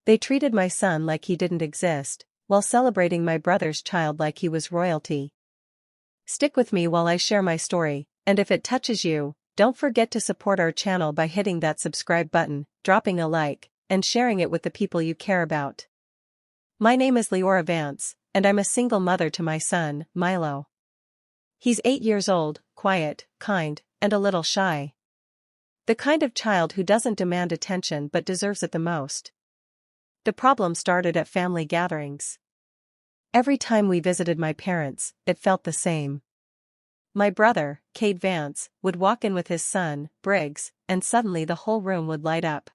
They treated my son like he didn't exist, while celebrating my brother's child like he was royalty. Stick with me while I share my story, and if it touches you, don't forget to support our channel by hitting that subscribe button, dropping a like, and sharing it with the people you care about. My name is Leora Vance, and I'm a single mother to my son, Milo. He's 8 years old, quiet, kind, and a little shy. The kind of child who doesn't demand attention but deserves it the most. The problem started at family gatherings. Every time we visited my parents, it felt the same. My brother, Cade Vance, would walk in with his son, Briggs, and suddenly the whole room would light up.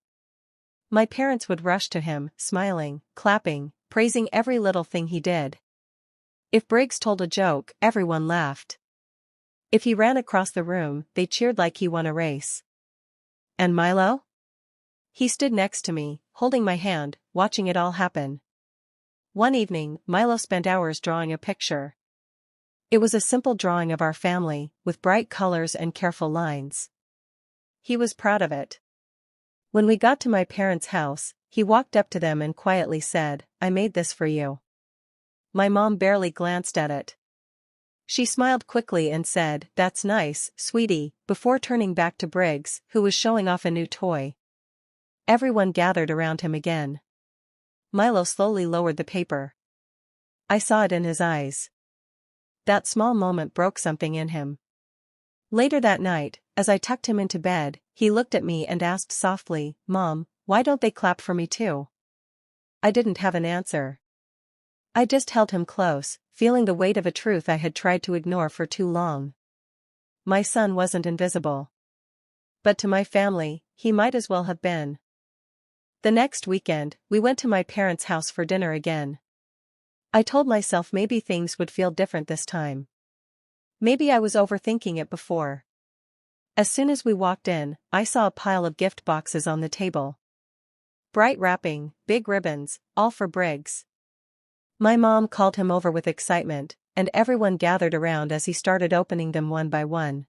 My parents would rush to him, smiling, clapping, praising every little thing he did. If Briggs told a joke, everyone laughed. If he ran across the room, they cheered like he won a race. And Milo? He stood next to me, holding my hand, watching it all happen. One evening, Milo spent hours drawing a picture. It was a simple drawing of our family, with bright colors and careful lines. He was proud of it. When we got to my parents' house, he walked up to them and quietly said, "I made this for you." My mom barely glanced at it. She smiled quickly and said, "That's nice, sweetie," before turning back to Briggs, who was showing off a new toy. Everyone gathered around him again. Milo slowly lowered the paper. I saw it in his eyes. That small moment broke something in him. Later that night, as I tucked him into bed, he looked at me and asked softly, "Mom, why don't they clap for me too?" I didn't have an answer. I just held him close, feeling the weight of a truth I had tried to ignore for too long. My son wasn't invisible. But to my family, he might as well have been. The next weekend, we went to my parents' house for dinner again. I told myself maybe things would feel different this time. Maybe I was overthinking it before. As soon as we walked in, I saw a pile of gift boxes on the table. Bright wrapping, big ribbons, all for Briggs. My mom called him over with excitement, and everyone gathered around as he started opening them one by one.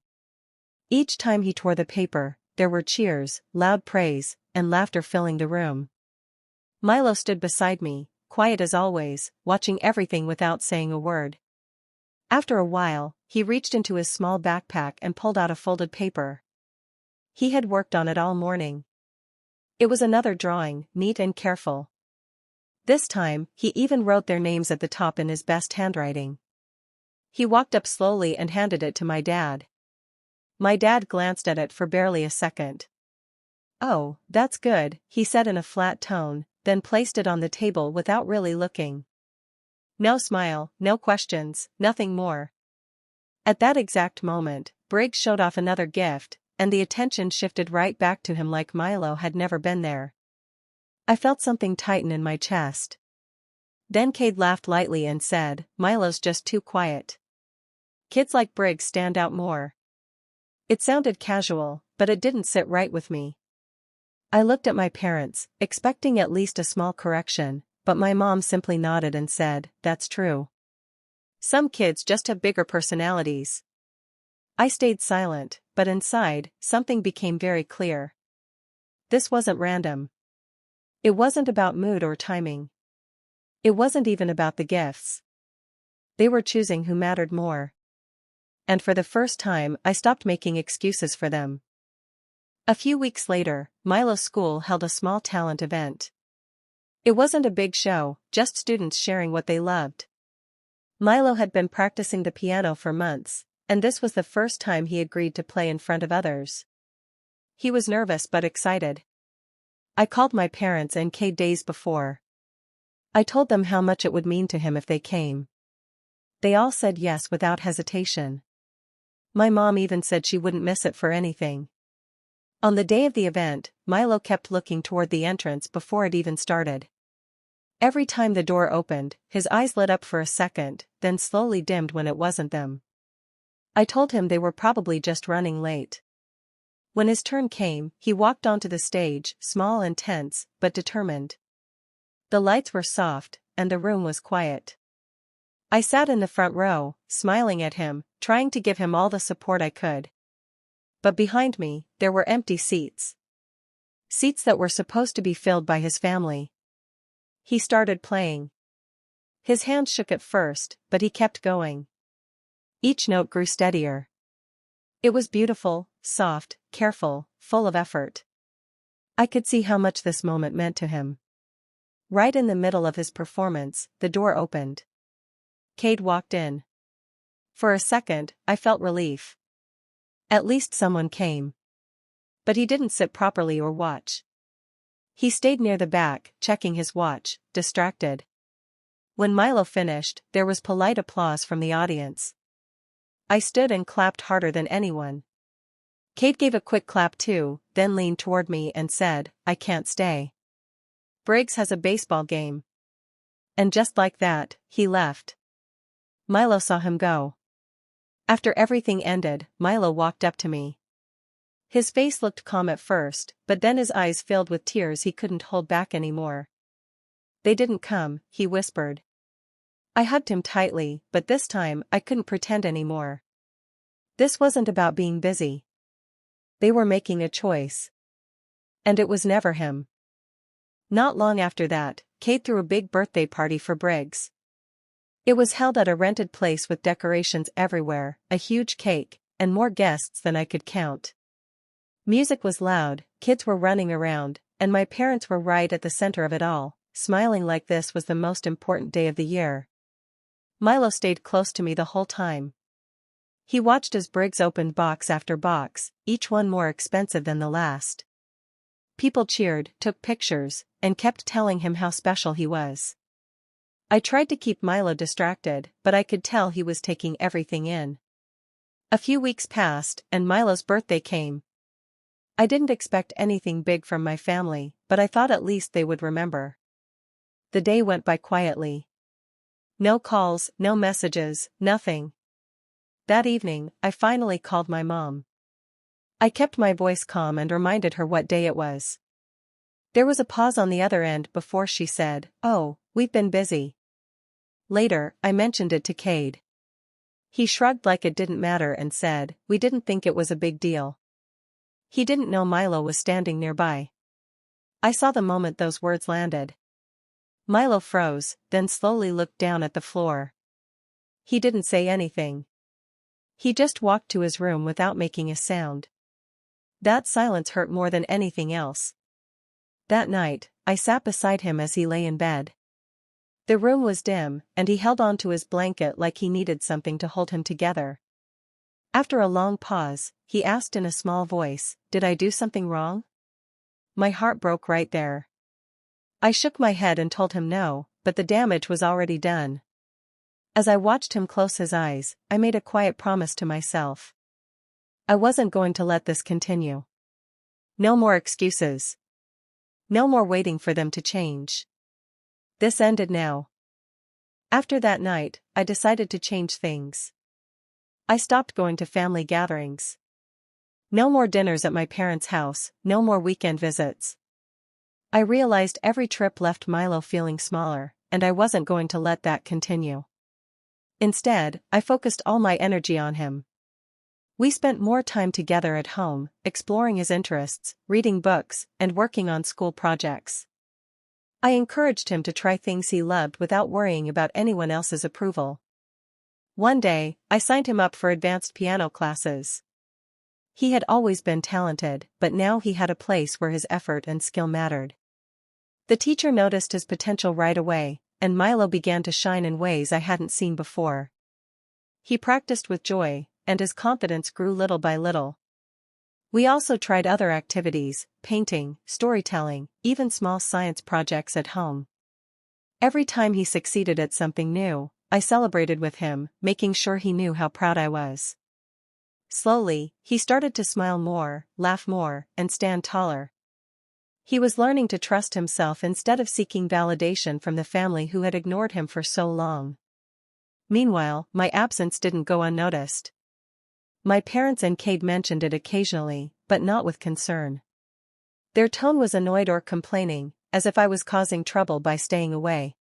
Each time he tore the paper, there were cheers, loud praise, and laughter filling the room. Milo stood beside me, quiet as always, watching everything without saying a word. After a while, he reached into his small backpack and pulled out a folded paper. He had worked on it all morning. It was another drawing, neat and careful. This time, he even wrote their names at the top in his best handwriting. He walked up slowly and handed it to my dad. My dad glanced at it for barely a second. "Oh, that's good," he said in a flat tone, then placed it on the table without really looking. No smile, no questions, nothing more. At that exact moment, Briggs showed off another gift, and the attention shifted right back to him like Milo had never been there. I felt something tighten in my chest. Then Cade laughed lightly and said, "Milo's just too quiet. Kids like Briggs stand out more." It sounded casual, but it didn't sit right with me. I looked at my parents, expecting at least a small correction, but my mom simply nodded and said, "That's true. Some kids just have bigger personalities." I stayed silent, but inside, something became very clear. This wasn't random. It wasn't about mood or timing. It wasn't even about the gifts. They were choosing who mattered more. And for the first time, I stopped making excuses for them. A few weeks later, Milo's school held a small talent event. It wasn't a big show, just students sharing what they loved. Milo had been practicing the piano for months, and this was the first time he agreed to play in front of others. He was nervous but excited. I called my parents and Cade days before. I told them how much it would mean to him if they came. They all said yes without hesitation. My mom even said she wouldn't miss it for anything. On the day of the event, Milo kept looking toward the entrance before it even started. Every time the door opened, his eyes lit up for a second, then slowly dimmed when it wasn't them. I told him they were probably just running late. When his turn came, he walked onto the stage, small and tense, but determined. The lights were soft, and the room was quiet. I sat in the front row, smiling at him, trying to give him all the support I could. But behind me, there were empty seats. Seats that were supposed to be filled by his family. He started playing. His hands shook at first, but he kept going. Each note grew steadier. It was beautiful, soft, careful, full of effort. I could see how much this moment meant to him. Right in the middle of his performance, the door opened. Cade walked in. For a second, I felt relief. At least someone came. But he didn't sit properly or watch. He stayed near the back, checking his watch, distracted. When Milo finished, there was polite applause from the audience. I stood and clapped harder than anyone. Cade gave a quick clap too, then leaned toward me and said, "I can't stay. Briggs has a baseball game." And just like that, he left. Milo saw him go. After everything ended, Milo walked up to me. His face looked calm at first, but then his eyes filled with tears he couldn't hold back anymore. "They didn't come," he whispered. I hugged him tightly, but this time I couldn't pretend anymore. This wasn't about being busy. They were making a choice. And it was never him. Not long after that, Cade threw a big birthday party for Briggs. It was held at a rented place with decorations everywhere, a huge cake, and more guests than I could count. Music was loud, kids were running around, and my parents were right at the center of it all, smiling like this was the most important day of the year. Milo stayed close to me the whole time. He watched as Briggs opened box after box, each one more expensive than the last. People cheered, took pictures, and kept telling him how special he was. I tried to keep Milo distracted, but I could tell he was taking everything in. A few weeks passed, and Milo's birthday came. I didn't expect anything big from my family, but I thought at least they would remember. The day went by quietly. No calls, no messages, nothing. That evening, I finally called my mom. I kept my voice calm and reminded her what day it was. There was a pause on the other end before she said, "Oh, we've been busy." Later, I mentioned it to Cade. He shrugged like it didn't matter and said, "We didn't think it was a big deal." He didn't know Milo was standing nearby. I saw the moment those words landed. Milo froze, then slowly looked down at the floor. He didn't say anything. He just walked to his room without making a sound. That silence hurt more than anything else. That night, I sat beside him as he lay in bed. The room was dim, and he held on to his blanket like he needed something to hold him together. After a long pause, he asked in a small voice, "Did I do something wrong?" My heart broke right there. I shook my head and told him no, but the damage was already done. As I watched him close his eyes, I made a quiet promise to myself. I wasn't going to let this continue. No more excuses. No more waiting for them to change. This ended now. After that night, I decided to change things. I stopped going to family gatherings. No more dinners at my parents' house, no more weekend visits. I realized every trip left Milo feeling smaller, and I wasn't going to let that continue. Instead, I focused all my energy on him. We spent more time together at home, exploring his interests, reading books, and working on school projects. I encouraged him to try things he loved without worrying about anyone else's approval. One day, I signed him up for advanced piano classes. He had always been talented, but now he had a place where his effort and skill mattered. The teacher noticed his potential right away, and Milo began to shine in ways I hadn't seen before. He practiced with joy, and his confidence grew little by little. We also tried other activities, painting, storytelling, even small science projects at home. Every time he succeeded at something new, I celebrated with him, making sure he knew how proud I was. Slowly, he started to smile more, laugh more, and stand taller. He was learning to trust himself instead of seeking validation from the family who had ignored him for so long. Meanwhile, my absence didn't go unnoticed. My parents and Cade mentioned it occasionally, but not with concern. Their tone was annoyed or complaining, as if I was causing trouble by staying away.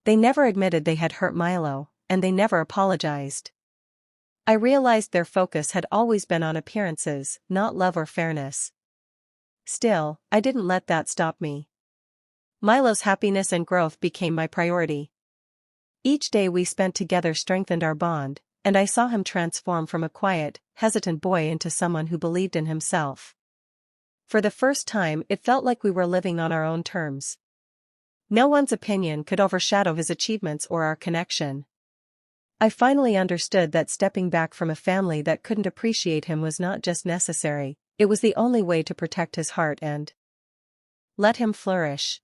They never admitted they had hurt Milo, and they never apologized. I realized their focus had always been on appearances, not love or fairness. Still, I didn't let that stop me. Milo's happiness and growth became my priority. Each day we spent together strengthened our bond, and I saw him transform from a quiet, hesitant boy into someone who believed in himself. For the first time, it felt like we were living on our own terms. No one's opinion could overshadow his achievements or our connection. I finally understood that stepping back from a family that couldn't appreciate him was not just necessary, it was the only way to protect his heart and let him flourish.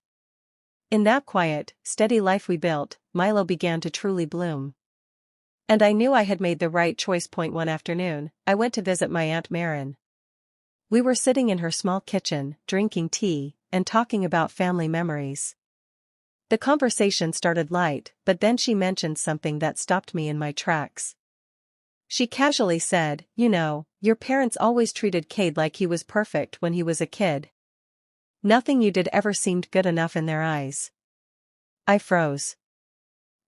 In that quiet, steady life we built, Milo began to truly bloom. And I knew I had made the right choice. One afternoon, I went to visit my Aunt Marin. We were sitting in her small kitchen, drinking tea, and talking about family memories. The conversation started light, but then she mentioned something that stopped me in my tracks. She casually said, "You know, your parents always treated Cade like he was perfect when he was a kid. Nothing you did ever seemed good enough in their eyes." I froze.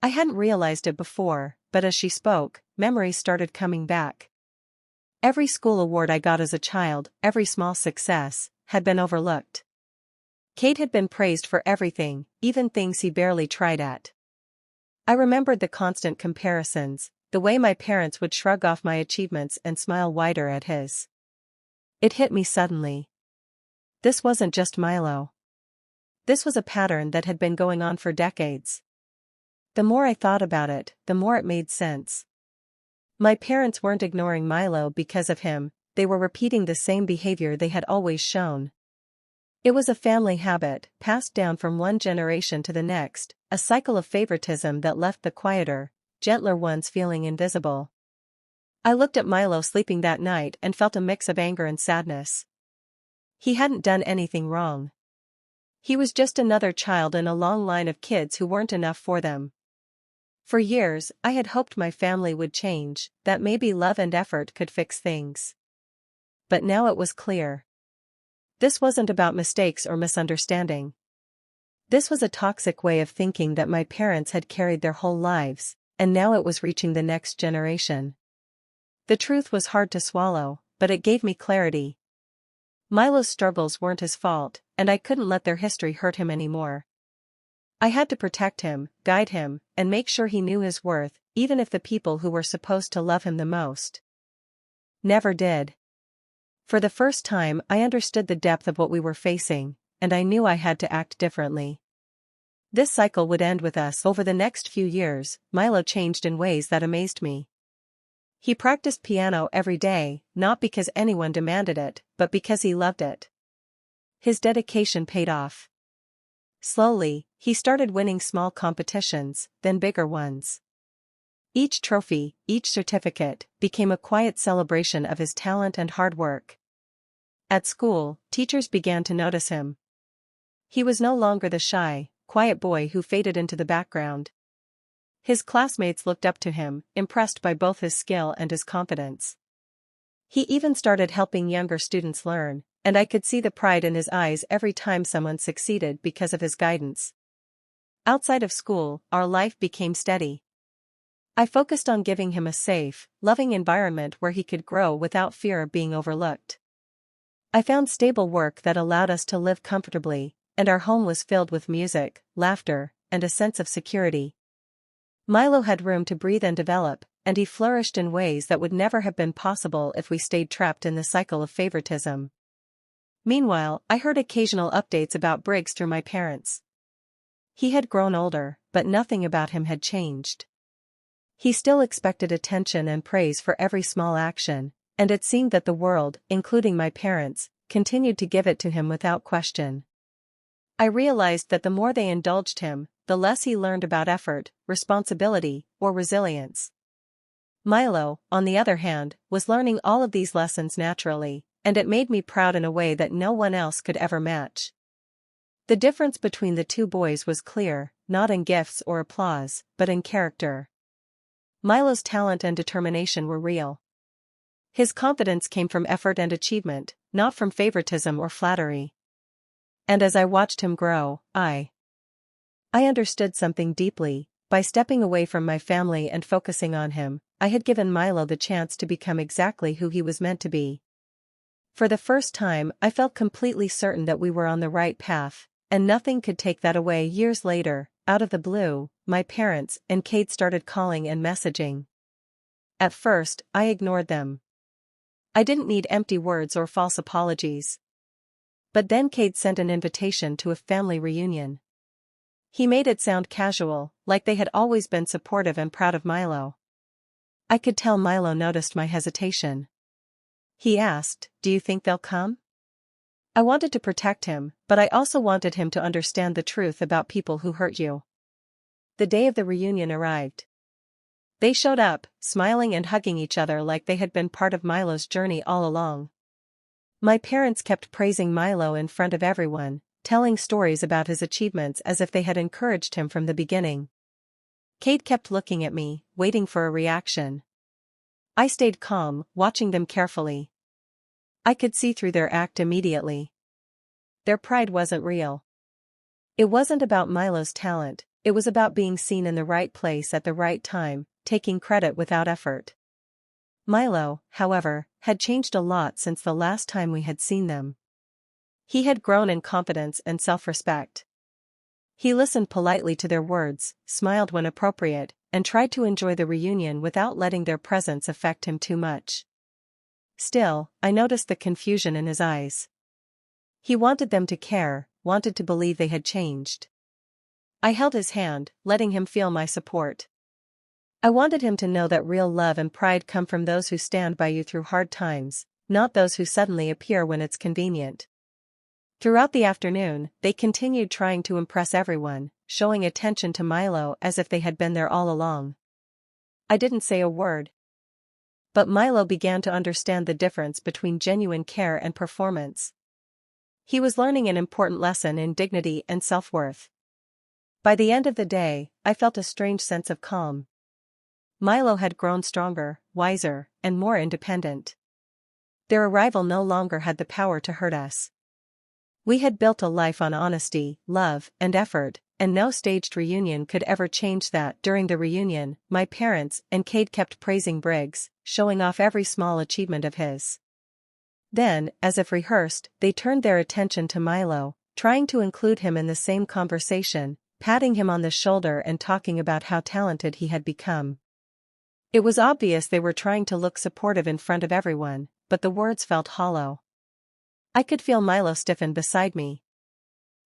I hadn't realized it before, but as she spoke, memories started coming back. Every school award I got as a child, every small success, had been overlooked. Cade had been praised for everything, even things he barely tried at. I remembered the constant comparisons, the way my parents would shrug off my achievements and smile wider at his. It hit me suddenly. This wasn't just Milo. This was a pattern that had been going on for decades. The more I thought about it, the more it made sense. My parents weren't ignoring Milo because of him, they were repeating the same behavior they had always shown. It was a family habit, passed down from one generation to the next, a cycle of favoritism that left the quieter, gentler ones feeling invisible. I looked at Milo sleeping that night and felt a mix of anger and sadness. He hadn't done anything wrong. He was just another child in a long line of kids who weren't enough for them. For years, I had hoped my family would change, that maybe love and effort could fix things. But now it was clear. This wasn't about mistakes or misunderstanding. This was a toxic way of thinking that my parents had carried their whole lives, and now it was reaching the next generation. The truth was hard to swallow, but it gave me clarity. Milo's struggles weren't his fault, and I couldn't let their history hurt him anymore. I had to protect him, guide him, and make sure he knew his worth, even if the people who were supposed to love him the most never did. For the first time, I understood the depth of what we were facing, and I knew I had to act differently. This cycle would end with us. Over the next few years, Milo changed in ways that amazed me. He practiced piano every day, not because anyone demanded it, but because he loved it. His dedication paid off. Slowly, he started winning small competitions, then bigger ones. Each trophy, each certificate, became a quiet celebration of his talent and hard work. At school, teachers began to notice him. He was no longer the shy, quiet boy who faded into the background. His classmates looked up to him, impressed by both his skill and his confidence. He even started helping younger students learn, and I could see the pride in his eyes every time someone succeeded because of his guidance. Outside of school, our life became steady. I focused on giving him a safe, loving environment where he could grow without fear of being overlooked. I found stable work that allowed us to live comfortably, and our home was filled with music, laughter, and a sense of security. Milo had room to breathe and develop, and he flourished in ways that would never have been possible if we stayed trapped in the cycle of favoritism. Meanwhile, I heard occasional updates about Briggs through my parents. He had grown older, but nothing about him had changed. He still expected attention and praise for every small action, and it seemed that the world, including my parents, continued to give it to him without question. I realized that the more they indulged him, the less he learned about effort, responsibility, or resilience. Milo, on the other hand, was learning all of these lessons naturally, and it made me proud in a way that no one else could ever match. The difference between the two boys was clear, not in gifts or applause, but in character. Milo's talent and determination were real. His confidence came from effort and achievement, not from favoritism or flattery. And as I watched him grow, I understood something deeply. By stepping away from my family and focusing on him, I had given Milo the chance to become exactly who he was meant to be. For the first time, I felt completely certain that we were on the right path, And nothing could take that away. Years later, out of the blue, my parents and Kate started calling and messaging. At first, I ignored them. I didn't need empty words or false apologies. But then Kate sent an invitation to a family reunion. He made it sound casual, like they had always been supportive and proud of Milo. I could tell Milo noticed my hesitation. He asked, "Do you think they'll come?" I wanted to protect him, but I also wanted him to understand the truth about people who hurt you. The day of the reunion arrived. They showed up, smiling and hugging each other like they had been part of Milo's journey all along. My parents kept praising Milo in front of everyone, telling stories about his achievements as if they had encouraged him from the beginning. Kate kept looking at me, waiting for a reaction. I stayed calm, watching them carefully. I could see through their act immediately. Their pride wasn't real. It wasn't about Milo's talent, it was about being seen in the right place at the right time, taking credit without effort. Milo, however, had changed a lot since the last time we had seen them. He had grown in confidence and self-respect. He listened politely to their words, smiled when appropriate, and tried to enjoy the reunion without letting their presence affect him too much. Still, I noticed the confusion in his eyes. He wanted them to care, wanted to believe they had changed. I held his hand, letting him feel my support. I wanted him to know that real love and pride come from those who stand by you through hard times, not those who suddenly appear when it's convenient. Throughout the afternoon, they continued trying to impress everyone, showing attention to Milo as if they had been there all along. I didn't say a word. But Milo began to understand the difference between genuine care and performance. He was learning an important lesson in dignity and self-worth. By the end of the day, I felt a strange sense of calm. Milo had grown stronger, wiser, and more independent. Their arrival no longer had the power to hurt us. We had built a life on honesty, love, and effort, and no staged reunion could ever change that. During the reunion, my parents and Kate kept praising Briggs, showing off every small achievement of his. Then, as if rehearsed, they turned their attention to Milo, trying to include him in the same conversation, patting him on the shoulder and talking about how talented he had become. It was obvious they were trying to look supportive in front of everyone, but the words felt hollow. I could feel Milo stiffen beside me.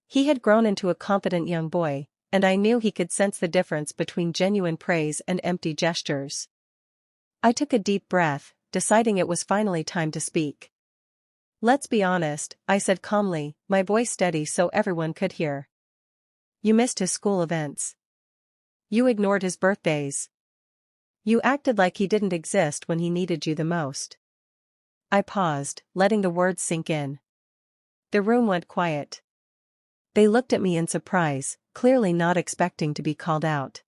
He had grown into a confident young boy, and I knew he could sense the difference between genuine praise and empty gestures. I took a deep breath, deciding it was finally time to speak. "Let's be honest," I said calmly, my voice steady so everyone could hear. "You missed his school events. You ignored his birthdays. You acted like he didn't exist when he needed you the most." I paused, letting the words sink in. The room went quiet. They looked at me in surprise, clearly not expecting to be called out.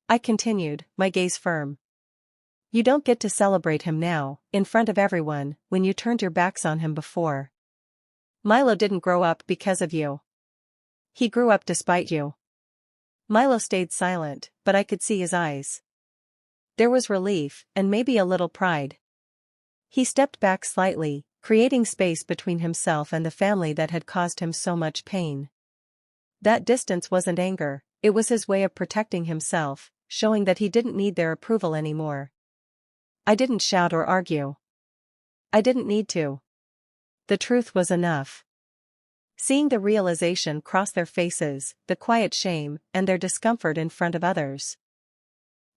I continued, my gaze firm. "You don't get to celebrate him now, in front of everyone, when you turned your backs on him before. Milo didn't grow up because of you. He grew up despite you." Milo stayed silent, but I could see his eyes. There was relief, and maybe a little pride. He stepped back slightly, creating space between himself and the family that had caused him so much pain. That distance wasn't anger, it was his way of protecting himself, showing that he didn't need their approval anymore. I didn't shout or argue. I didn't need to. The truth was enough. Seeing the realization cross their faces, the quiet shame, and their discomfort in front of others,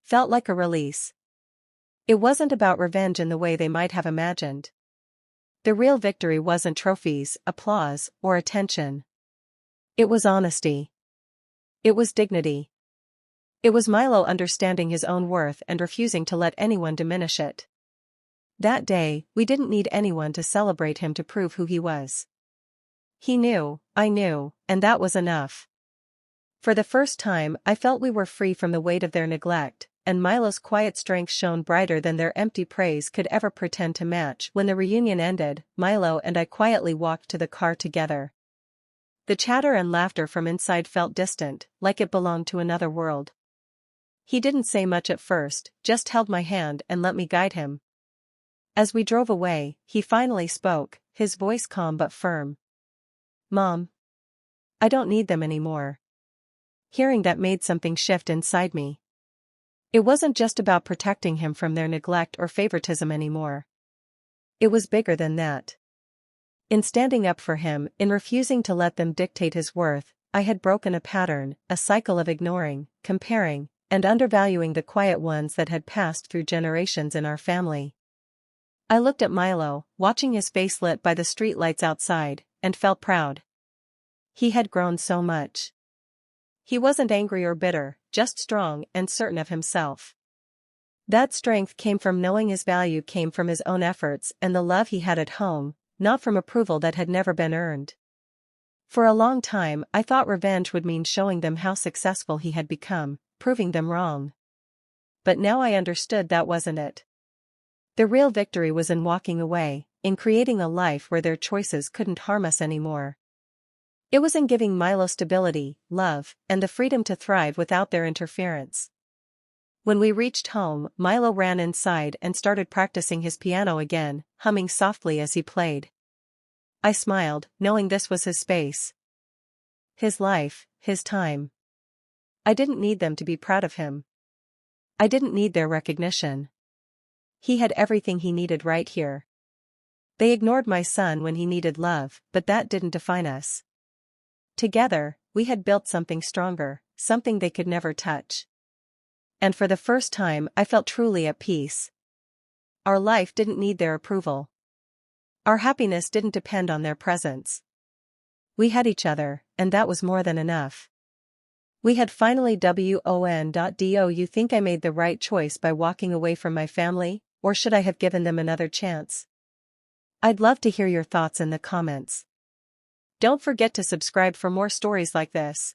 felt like a release. It wasn't about revenge in the way they might have imagined. The real victory wasn't trophies, applause, or attention. It was honesty. It was dignity. It was Milo understanding his own worth and refusing to let anyone diminish it. That day, we didn't need anyone to celebrate him to prove who he was. He knew, I knew, and that was enough. For the first time, I felt we were free from the weight of their neglect, and Milo's quiet strength shone brighter than their empty praise could ever pretend to match. When the reunion ended, Milo and I quietly walked to the car together. The chatter and laughter from inside felt distant, like it belonged to another world. He didn't say much at first, just held my hand and let me guide him. As we drove away, he finally spoke, his voice calm but firm. "Mom. I don't need them anymore. Hearing that made something shift inside me. It wasn't just about protecting him from their neglect or favoritism anymore. It was bigger than that. In standing up for him, in refusing to let them dictate his worth, I had broken a pattern, a cycle of ignoring, comparing, and undervaluing the quiet ones that had passed through generations in our family. I looked at Milo, watching his face lit by the streetlights outside, and felt proud. He had grown so much. He wasn't angry or bitter, just strong and certain of himself. That strength came from knowing his value came from his own efforts and the love he had at home, not from approval that had never been earned. For a long time I thought revenge would mean showing them how successful he had become, proving them wrong. But now I understood that wasn't it. The real victory was in walking away, in creating a life where their choices couldn't harm us anymore. It was in giving Milo stability, love, and the freedom to thrive without their interference. When we reached home, Milo ran inside and started practicing his piano again, humming softly as he played. I smiled, knowing this was his space. His life, his time. I didn't need them to be proud of him. I didn't need their recognition. He had everything he needed right here. They ignored my son when he needed love, but that didn't define us. Together, we had built something stronger, something they could never touch. And for the first time I felt truly at peace. Our life didn't need their approval. Our happiness didn't depend on their presence. We had each other, and that was more than enough. We had finally won.do. You think I made the right choice by walking away from my family, or should I have given them another chance? I'd love to hear your thoughts in the comments. Don't forget to subscribe for more stories like this.